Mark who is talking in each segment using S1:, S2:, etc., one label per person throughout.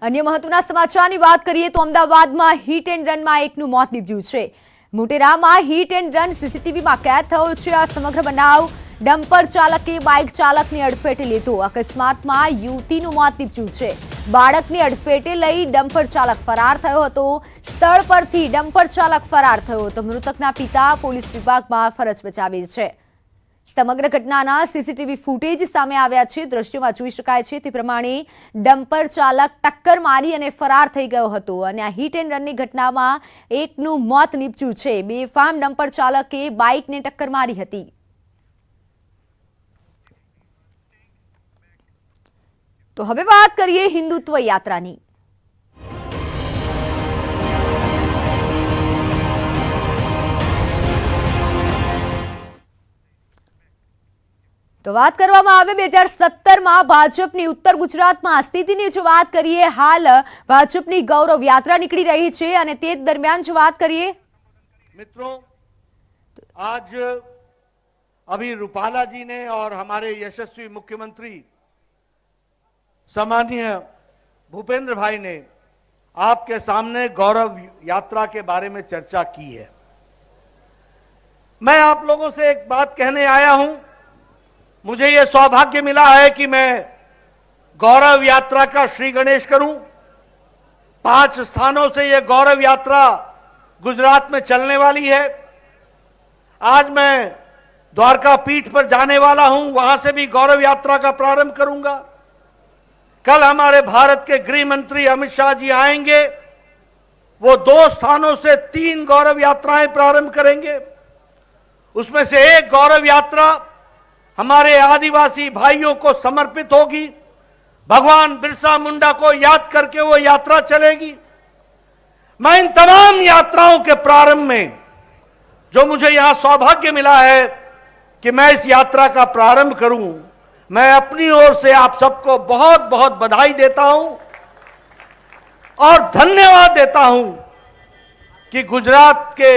S1: अन्य महत्वના સમાચારની વાત કરીએ તો અમદાવાદમાં હિટ એન્ડ રનમાં એકનું મોત નીપજ્યું છે। મોટેરામાં હિટ એન્ડ રન સીસીટીવીમાં કેદ થયો છે। આ સમગ્ર બનાવ ડમ્પર ચાલકે બાઇક ચાલકની અડફેટે લીધો। અકસ્માતમાં યુવતીનું મોત નીપજ્યું છે। બાળકની અડફેટે લઈ ડમ્પર ચાલક ફરાર થયો હતો। સ્થળ પરથી ડમ્પર ચાલક ફરાર થયો તો મૃતકના પિતા પોલીસ વિભાગમાં ફરજ બજાવે છે। समग्र घटनाना सीसीटीवी फूटेज सामे आव्या छे। दृश्यों जोई शकाय छे ते प्रमाणे डम्पर चालक टक्कर मारी अने फरार थई गयो हतो अने आ हिट एंड रननी घटनामां एकनुं मोत निपज्युं छे। बेफाम डम्पर चालके बाइकने टक्कर मारी हती। तो हवे वात करीए हिंदुत्व यात्रानी। तो बात करवामां आवे 2017 में भाजपनी उत्तर गुजरात में स्थितिनी जो बात करिए, हाल भाजपनी गौरव यात्रा निकली रही है और ते दरमियान जो बात करिए
S2: मित्रों, आज अभी रूपाला जी ने और हमारे यशस्वी मुख्यमंत्री सम्माननीय भूपेंद्र भाई ने आपके सामने गौरव यात्रा के बारे में चर्चा की है। मैं आप लोगों से एक बात कहने आया हूं। मुझे यह सौभाग्य मिला है कि मैं गौरव यात्रा का श्री गणेश करूं। 5 स्थानों से यह गौरव यात्रा गुजरात में चलने वाली है। आज मैं द्वारका पीठ पर जाने वाला हूं, वहां से भी गौरव यात्रा का प्रारंभ करूंगा। कल हमारे भारत के गृह मंत्री अमित शाह जी आएंगे, वो 2 स्थानों से 3 गौरव यात्राएं प्रारंभ करेंगे। उसमें से एक गौरव यात्रा हमारे आदिवासी भाइयों को समर्पित होगी। भगवान बिरसा मुंडा को याद करके वो यात्रा चलेगी। मैं इन तमाम यात्राओं के प्रारंभ में जो मुझे यहां सौभाग्य मिला है कि मैं इस यात्रा का प्रारंभ करूं, मैं अपनी ओर से आप सबको बहुत बहुत बधाई देता हूं और धन्यवाद देता हूं कि गुजरात के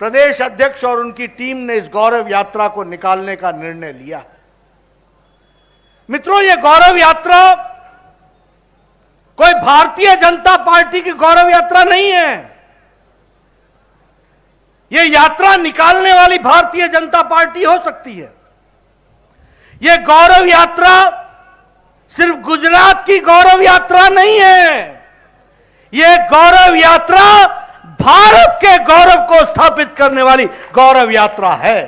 S2: प्रदेश अध्यक्ष और उनकी टीम ने इस गौरव यात्रा को निकालने का निर्णय लिया। मित्रों, यह गौरव यात्रा कोई भारतीय जनता पार्टी की गौरव यात्रा नहीं है। यह यात्रा निकालने वाली भारतीय जनता पार्टी हो सकती है। यह गौरव यात्रा सिर्फ गुजरात की गौरव यात्रा नहीं है। यह गौरव यात्रा भारत के गौरव को स्थापित करने वाली गौरव यात्रा है।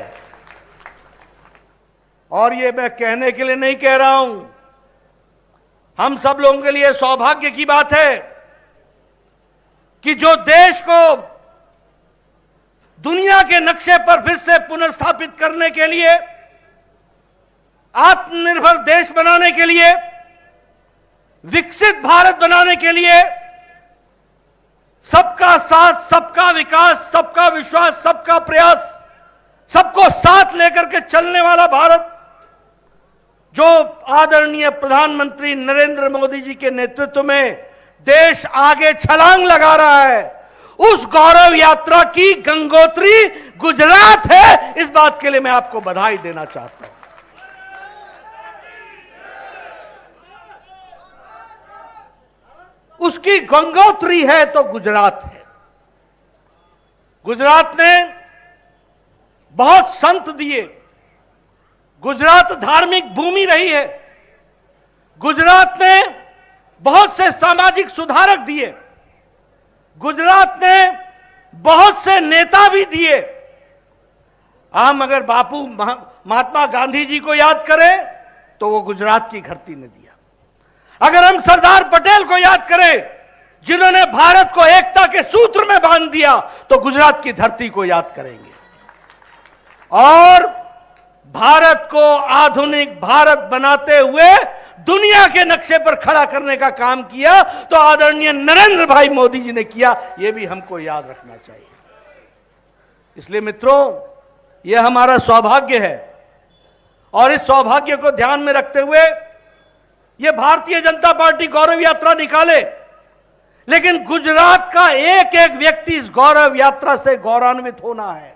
S2: और यह मैं कहने के लिए नहीं कह रहा हूं, हम सब लोगों के लिए सौभाग्य की बात है कि जो देश को दुनिया के नक्शे पर फिर से पुनर्स्थापित करने के लिए, आत्मनिर्भर देश बनाने के लिए, विकसित भारत बनाने के लिए, सबका साथ, सबका विकास, सबका विश्वास, सबका प्रयास, सबको साथ लेकर के चलने वाला भारत जो आदरणीय प्रधानमंत्री नरेंद्र मोदी जी के नेतृत्व में देश आगे छलांग लगा रहा है, उस गौरव यात्रा की गंगोत्री गुजरात है। इस बात के लिए मैं आपको बधाई देना चाहता हूं। उसकी गंगोत्री है तो गुजरात है। गुजरात ने बहुत संत दिए। गुजरात धार्मिक भूमि रही है। गुजरात ने बहुत से सामाजिक सुधारक दिए। गुजरात ने बहुत से नेता भी दिए। हम अगर बापू महात्मा गांधी जी को याद करें तो वो गुजरात की धरती ने दिया। अगर हम सरदार पटेल को याद करें जिन्होंने भारत को एकता के सूत्र में बांध दिया, तो गुजरात की धरती को याद करेंगे। और भारत को आधुनिक भारत बनाते हुए दुनिया के नक्शे पर खड़ा करने का काम किया तो आदरणीय नरेंद्र भाई मोदी जी ने किया। यह भी हमको याद रखना चाहिए। इसलिए मित्रों, यह हमारा सौभाग्य है और इस सौभाग्य को ध्यान में रखते हुए यह भारतीय जनता पार्टी गौरव यात्रा निकाले, लेकिन गुजरात का एक एक व्यक्ति इस गौरव यात्रा से गौरवान्वित होना है।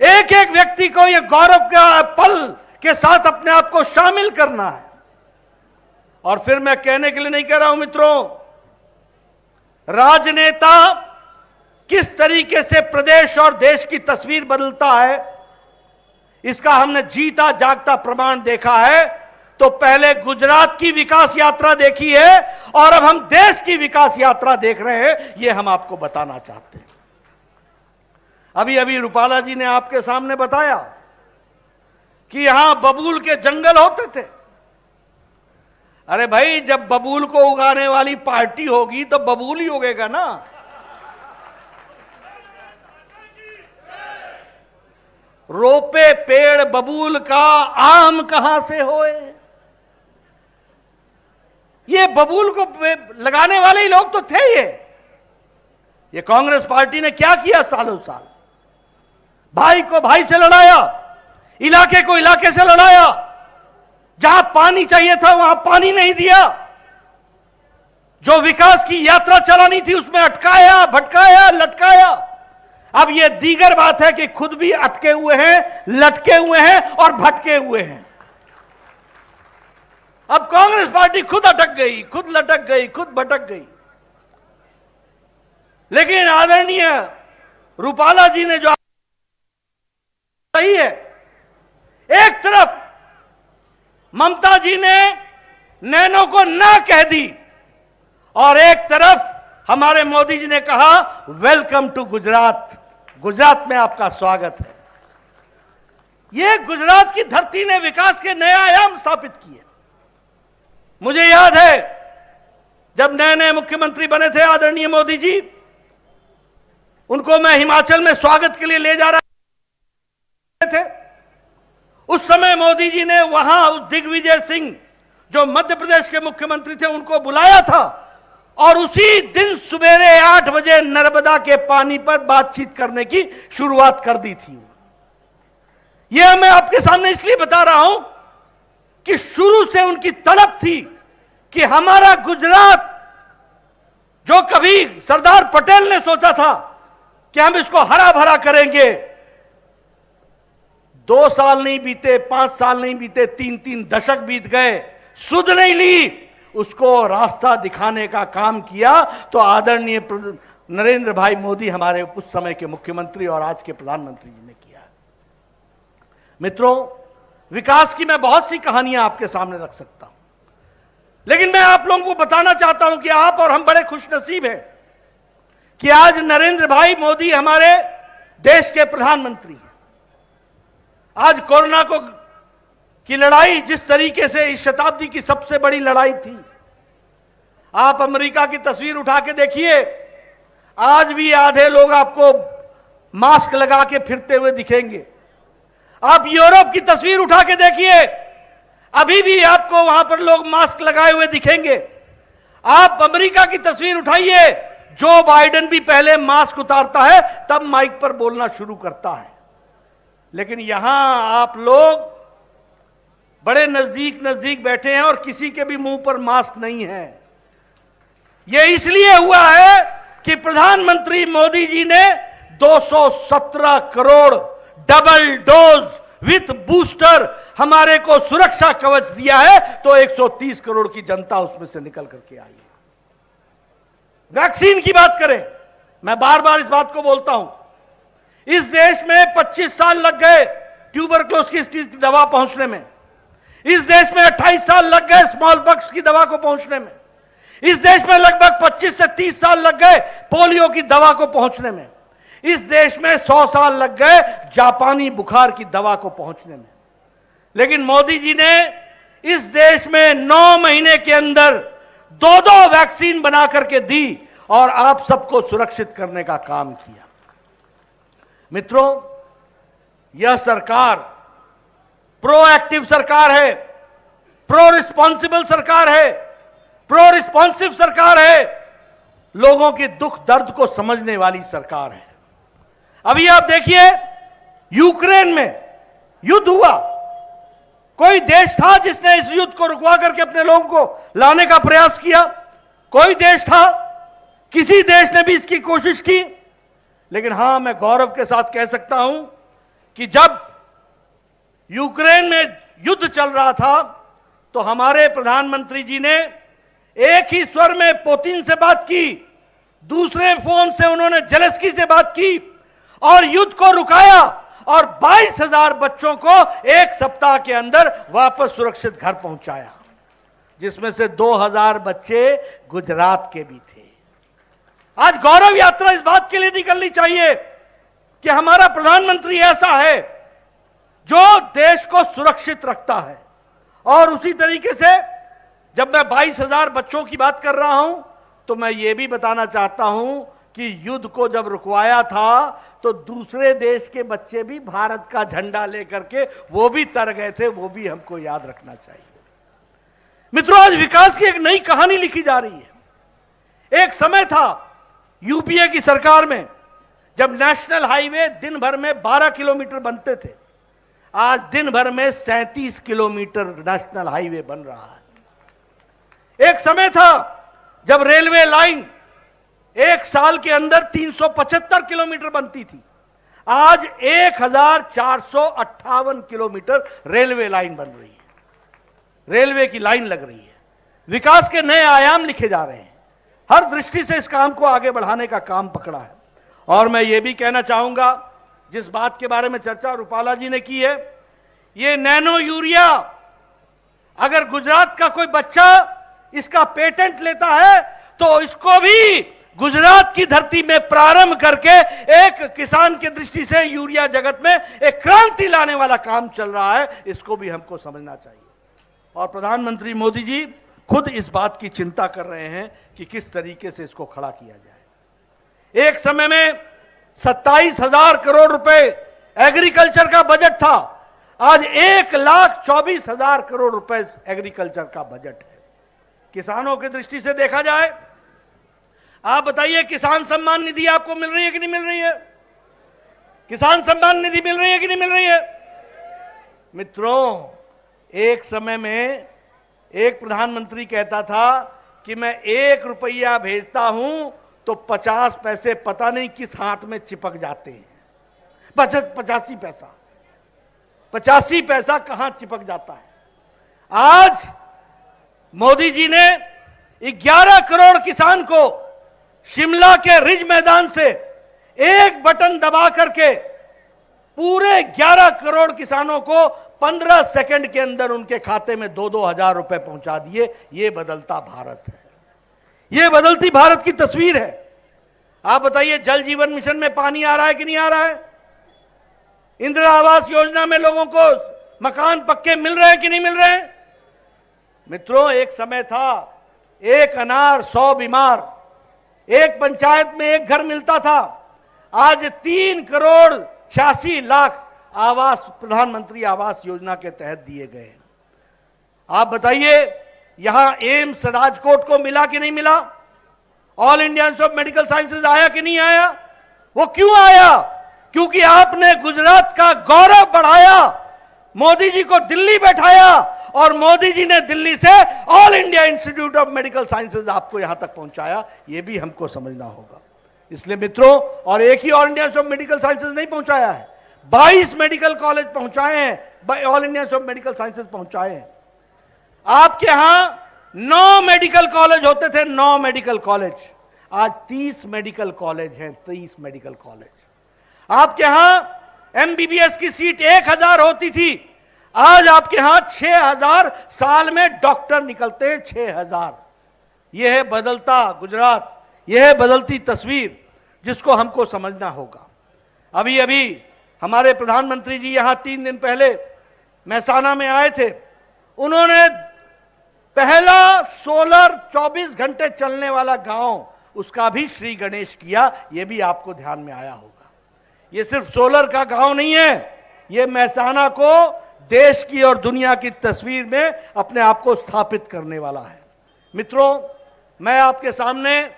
S2: एक एक व्यक्ति को यह गौरव का पल के साथ अपने आप को शामिल करना है। और फिर मैं कहने के लिए नहीं कह रहा हूं मित्रों, राजनेता किस तरीके से प्रदेश और देश की तस्वीर बदलता है, इसका हमने जीता जागता प्रमाण देखा है। तो पहले गुजरात की विकास यात्रा देखी है और अब हम देश की विकास यात्रा देख रहे हैं, यह हम आपको बताना चाहते हैं। अभी अभी रूपाला जी ने आपके सामने बताया कि यहां बबूल के जंगल होते थे। अरे भाई, जब बबूल को उगाने वाली पार्टी होगी तो बबूल ही उगेगा ना। रोपे पेड़ बबूल का, आम कहां से होए। ये बबूल को लगाने वाले ही लोग तो थे। ये कांग्रेस पार्टी ने क्या किया सालों साल? भाई को भाई से लड़ाया, इलाके को इलाके से लड़ाया, जहां पानी चाहिए था वहां पानी नहीं दिया, जो विकास की यात्रा चलानी थी उसमें अटकाया, भटकाया, लटकाया। अब यह दीगर बात है कि खुद भी अटके हुए हैं, लटके हुए हैं और भटके हुए हैं। अब कांग्रेस पार्टी खुद अटक गई, खुद लटक गई, खुद भटक गई। लेकिन आदरणीय रूपाला जी ने जो सही है, एक तरफ ममता जी ने नैनो को ना कह दी और एक तरफ हमारे मोदी जी ने कहा वेलकम टू गुजरात, गुजरात में आपका स्वागत है। यह गुजरात की धरती ने विकास के नए आयाम स्थापित किए। मुझे याद है जब नए नए मुख्यमंत्री बने थे आदरणीय मोदी जी, उनको मैं हिमाचल में स्वागत के लिए ले जा रहे थे। उस समय मोदी जी ने वहां उस दिग्विजय सिंह जो मध्य प्रदेश के मुख्यमंत्री थे उनको बुलाया था और उसी दिन सवेरे 8 बजे नर्मदा के पानी पर बातचीत करने की शुरुआत कर दी थी। यह मैं आपके सामने इसलिए बता रहा हूं कि शुरू से उनकी तड़प थी कि हमारा गुजरात, जो कभी सरदार पटेल ने सोचा था कि हम इसको हरा भरा करेंगे, 2 साल नहीं बीते, 5 साल नहीं बीते, 3-3 दशक बीत गए, सुध नहीं ली, उसको रास्ता दिखाने का काम किया तो आदरणीय नरेंद्र भाई मोदी हमारे उस समय के मुख्यमंत्री और आज के प्रधानमंत्री जी ने किया। मित्रों, विकास की मैं बहुत सी कहानियां आपके सामने रख सकता हूं, लेकिन मैं आप लोगों को बताना चाहता हूं कि आप और हम बड़े खुशनसीब हैं कि आज नरेंद्र भाई मोदी हमारे देश के प्रधानमंत्री हैं। आज कोरोना की लड़ाई जिस तरीके से इस शताब्दी की सबसे बड़ी लड़ाई थी, आप अमेरिका की तस्वीर उठा के देखिए, आज भी आधे लोग आपको मास्क लगा के फिरते हुए दिखेंगे। आप यूरोप की तस्वीर उठा के देखिए, अभी भी आपको वहां पर लोग मास्क लगाए हुए दिखेंगे। आप अमेरिका की तस्वीर उठाइए, जो बाइडेन भी पहले मास्क उतारता है तब माइक पर बोलना शुरू करता है। लेकिन यहां आप लोग बड़े नजदीक नजदीक बैठे हैं और किसी के भी मुंह पर मास्क नहीं है। यह इसलिए हुआ है कि प्रधानमंत्री मोदी जी ने 217 crore double dose with booster हमारे को सुरक्षा कवच दिया है, तो 130 करोड़ की जनता उसमें से निकल करके आई है। वैक्सीन की बात करें, मैं बार बार इस बात को बोलता हूं, इस देश में 25 साल लग गए ट्यूबरक्लोसिस की दवा पहुंचने में, इस देश में 28 साल लग गए स्मॉल पॉक्स की दवा को पहुंचने में, इस देश में लगभग 25 से 30 साल लग गए पोलियो की दवा को पहुंचने में, इस देश में 100 साल लग गए जापानी बुखार की दवा को पहुंचने में। लेकिन मोदी जी ने इस देश में 9 महीने के अंदर 2-2 वैक्सीन बना करके दी और आप सबको सुरक्षित करने का काम किया। मित्रों, यह सरकार प्रोएक्टिव सरकार है, प्रो रिस्पॉन्सिबल सरकार है, प्रो रिस्पॉन्सिव सरकार है, लोगों के दुख दर्द को समझने वाली सरकार है। अभी आप देखिए, यूक्रेन में युद्ध हुआ, कोई देश था जिसने इस युद्ध को रुकवा करके अपने लोगों को लाने का प्रयास किया? कोई देश था? किसी देश ने भी इसकी कोशिश की? लेकिन हां, मैं गौरव के साथ कह सकता हूं कि जब यूक्रेन में युद्ध चल रहा था तो हमारे प्रधानमंत्री जी ने एक ही स्वर में पुतिन से बात की, दूसरे फोन से उन्होंने जेलेंस्की से बात की और युद्ध को रुकाया और 22,000 बच्चों को एक सप्ताह के अंदर वापस सुरक्षित घर पहुंचाया, जिसमें से 2,000 बच्चे गुजरात के भी थे। आज गौरव यात्रा इस बात के लिए निकलनी चाहिए कि हमारा प्रधानमंत्री ऐसा है जो देश को सुरक्षित रखता है। और उसी तरीके से जब मैं 22,000 बच्चों की बात कर रहा हूं तो मैं यह भी बताना चाहता हूं कि युद्ध को जब रुकवाया था तो दूसरे देश के बच्चे भी भारत का झंडा लेकर के वो भी तर गए थे, वो भी हमको याद रखना चाहिए। मित्रों, आज विकास की एक नई कहानी लिखी जा रही है। एक समय था यूपीए की सरकार में जब नेशनल हाईवे दिन भर में 12 किलोमीटर बनते थे, आज दिन भर में 37 किलोमीटर नेशनल हाईवे बन रहा है। एक समय था जब रेलवे लाइन एक साल के अंदर 375 किलोमीटर बनती थी, आज 1458 किलोमीटर रेलवे लाइन बन रही है, रेलवे की लाइन लग रही है। विकास के नए आयाम लिखे जा रहे हैं। हर दृष्टि से इस काम को आगे बढ़ाने का काम पकड़ा है। और मैं ये भी कहना चाहूंगा, जिस बात के बारे में चर्चा रूपाला जी ने की है, ये नैनो यूरिया, अगर गुजरात का कोई बच्चा इसका पेटेंट लेता है तो इसको भी गुजरात की धरती में प्रारंभ करके एक किसान की दृष्टि से यूरिया जगत में एक क्रांति लाने वाला काम चल रहा है। इसको भी हमको समझना चाहिए। और प्रधानमंत्री मोदी जी खुद इस बात की चिंता कर रहे हैं कि किस तरीके से इसको खड़ा किया जाए। एक समय में 27,000 करोड़ रुपए एग्रीकल्चर का बजट था, आज 1,24,000 करोड़ रुपए एग्रीकल्चर का बजट है। किसानों की दृष्टि से देखा जाए, आप बताइए, किसान सम्मान निधि आपको मिल रही है कि नहीं मिल रही है? किसान सम्मान निधि मिल रही है कि नहीं मिल रही है? मित्रों, एक समय में एक प्रधानमंत्री कहता था कि मैं 1 रुपया भेजता हूं तो 50 पैसे पता नहीं किस हाथ में चिपक जाते हैं। 85 पैसा, 85 पैसा कहां चिपक जाता है। आज मोदी जी ने 11 करोड़ किसान को शिमला के रिज मैदान से एक बटन दबा करके पूरे 11 करोड़ किसानों को 15 सेकंड के अंदर उनके खाते में 2-2 हजार रुपए पहुंचा दिए। यह बदलता भारत है, यह बदलती भारत की तस्वीर है। आप बताइए, जल जीवन मिशन में पानी आ रहा है कि नहीं आ रहा है? इंदिरा आवास योजना में लोगों को मकान पक्के मिल रहे हैं कि नहीं मिल रहे हैं? मित्रों, एक समय था एक अनार 100 बीमार, एक पंचायत में एक घर मिलता था। आज 3 करोड़ 86 लाख आवास प्रधानमंत्री आवास योजना के तहत दिए गए। आप बताइए, यहां एम्स राजकोट को मिला कि नहीं मिला? All India institute of medical sciences आया कि नहीं आया? वो क्यों आया? क्योंकि आपने गुजरात का गौरव बढ़ाया, मोदी जी को दिल्ली बैठाया और मोदी जी ने दिल्ली से all India institute of medical sciences आपको यहां तक पहुंचाया। यह भी हमको समझना होगा। इसलिए मित्रों, और एक ही all India institute of medical sciences नहीं पहुंचाया है, 22 मेडिकल कॉलेज पहुंचाए हैं, all India institute of medical sciences पहुंचाए हैं। आपके यहां 9 मेडिकल कॉलेज होते थे, 9 मेडिकल कॉलेज, आज 30 मेडिकल कॉलेज हैं, 30 मेडिकल कॉलेज। आपके यहां एमबीबीएस की सीट 1,000 होती थी, आज आपके यहां 6,000 साल में डॉक्टर निकलते हैं, 6,000। यह है बदलता गुजरात, यह है बदलती तस्वीर, जिसको हमको समझना होगा। अभी अभी हमारे प्रधानमंत्री जी यहां 3 दिन पहले महसाना में आए थे। उन्होंने पहला सोलर 24 घंटे चलने वाला गांव, उसका भी श्री गणेश किया। यह भी आपको ध्यान में आया होगा। यह सिर्फ सोलर का गांव नहीं है, यह महसाना को देश की और दुनिया की तस्वीर में अपने आप को स्थापित करने वाला है। मित्रों, मैं आपके सामने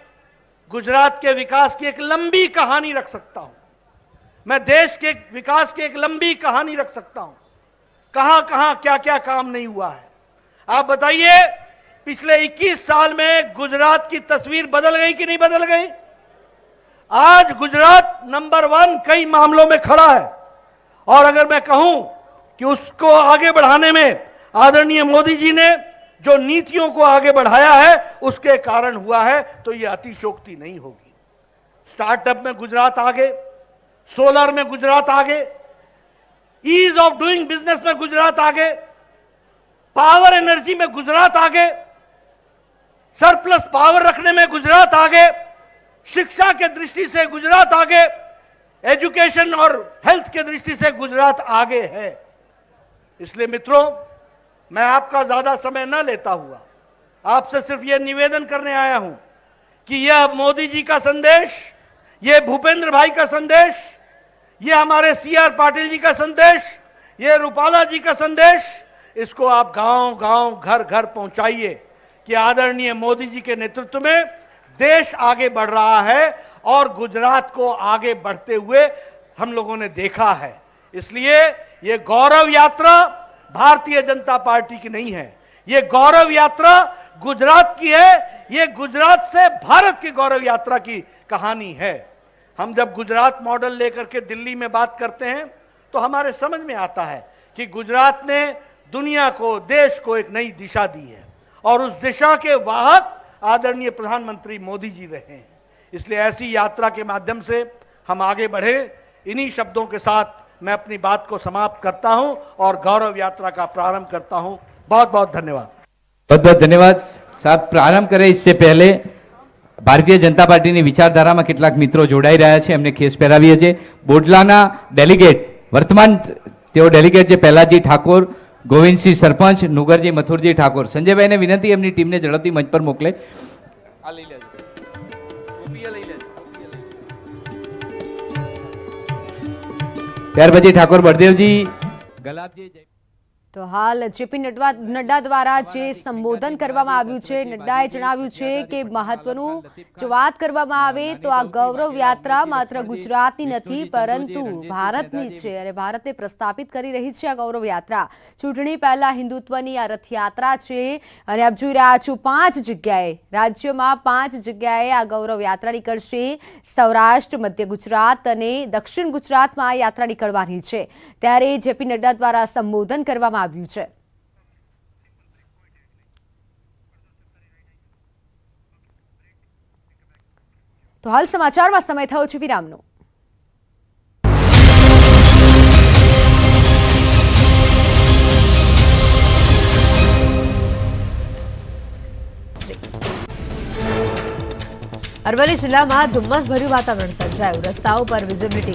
S2: गुजरात के विकास की एक लंबी कहानी रख सकता हूं। मैं देश के विकास की एक लंबी कहानी रख सकता हूं। कहां कहां क्या क्या काम नहीं हुआ है। आप बताइए, पिछले 21 साल में गुजरात की तस्वीर बदल गई कि नहीं बदल गई? आज गुजरात नंबर 1 कई मामलों में खड़ा है। और अगर मैं कहूं कि उसको आगे बढ़ाने में आदरणीय मोदी जी ने जो नीतियों को आगे बढ़ाया है उसके कारण हुआ है, तो यह अतिशयोक्ति नहीं होगी। स्टार्टअप में गुजरात आगे, सोलर में गुजरात आगे, ईज ऑफ डूइंग बिजनेस में गुजरात आगे, पावर एनर्जी में गुजरात आगे, सरप्लस पावर रखने में गुजरात आगे, शिक्षा के दृष्टि से गुजरात आगे, एजुकेशन और हेल्थ के दृष्टि से गुजरात आगे है। इसलिए मित्रों, मैं आपका ज्यादा समय न लेता हुआ आपसे सिर्फ यह निवेदन करने आया हूं कि यह मोदी जी का संदेश, यह भूपेंद्र भाई का संदेश, यह हमारे सीआर पाटिल जी का संदेश, यह रूपाला जी का संदेश, इसको आप गांव-गांव, घर-घर पहुंचाइए कि आदरणीय मोदी जी के नेतृत्व में देश आगे बढ़ रहा है और गुजरात को आगे बढ़ते हुए हम लोगों ने देखा है। इसलिए यह गौरव यात्रा भारतीय जनता पार्टी की नहीं है, यह गौरव यात्रा गुजरात की है। यह गुजरात से भारत की गौरव यात्रा की कहानी है। हम जब गुजरात मॉडल लेकर के दिल्ली में बात करते हैं तो हमारे समझ में आता है कि गुजरात ने दुनिया को, देश को एक नई दिशा दी है और उस दिशा के वाहक आदरणीय प्रधानमंत्री मोदी जी रहे हैं। इसलिए ऐसी यात्रा के माध्यम से हम आगे बढ़े। इन्हीं शब्दों के साथ मैं अपनी बात को समाप्त करता हूं और गौरव यात्रा का प्रारंभ करता हूं। बहुत बहुत धन्यवाद।
S3: बहुत बहुत धन्यवाद साहब। प्रारंभ करे इससे પહેલે ભારતીય જનતા પાર્ટીની વિચારધારામાં કેટલાક મિત્રો જોડાઈ રહ્યા છે, એમને ખેસ પહેરાવીએ છીએ। બોડલાના ડેલિગેટ, વર્તમાન તેઓ ડેલિગેટ છે પહેલાજી ઠાકોર, ગોવિંદસિંહ સરપંચ, નુગરજી મથુરજી ઠાકોર। સંજયભાઈને વિનંતી એમની ટીમને ઝડપથી મંચ પર મોકલે। આ લઈ લેજો, ટોપીએ લઈ લેજો। ત્યાર પછી ઠાકોર બળદેવજી, ગલાબજી।
S1: તો હાલ જેપી નડ્ડા દ્વારા જે સંબોધન કરવામાં આવ્યું છે, નડ્ડાએ જણાવ્યું છે કે મહત્વનું જો વાત કરવામાં આવે તો આ ગૌરવ યાત્રા માત્ર ગુજરાતની નથી પરંતુ ભારતની છે અને ભારતે પ્રસ્થાપિત કરી રહી છે આ ગૌરવ યાત્રા। ચૂંટણી પહેલા હિન્દુત્વની આ રથયાત્રા છે અને આપ જોઈ રહ્યા છો 5 જગ્યાએ, રાજ્યમાં 5 જગ્યાએ આ ગૌરવ યાત્રા નીકળશે। સૌરાષ્ટ્ર, મધ્ય ગુજરાત અને દક્ષિણ ગુજરાતમાં આ યાત્રા નીકળવાની છે। ત્યારે જેપી નડ્ડા દ્વારા સંબોધન કરવામાં આવ્યું છે। તો હાલ સમાચારમાં સમય થયો છે વિરામનો।
S4: અરવલ્લી જિલ્લામાં ધુમ્મસભર્યું વાતાવરણ સર્જાયું। રસ્તાઓ પર વિઝિબિલિટી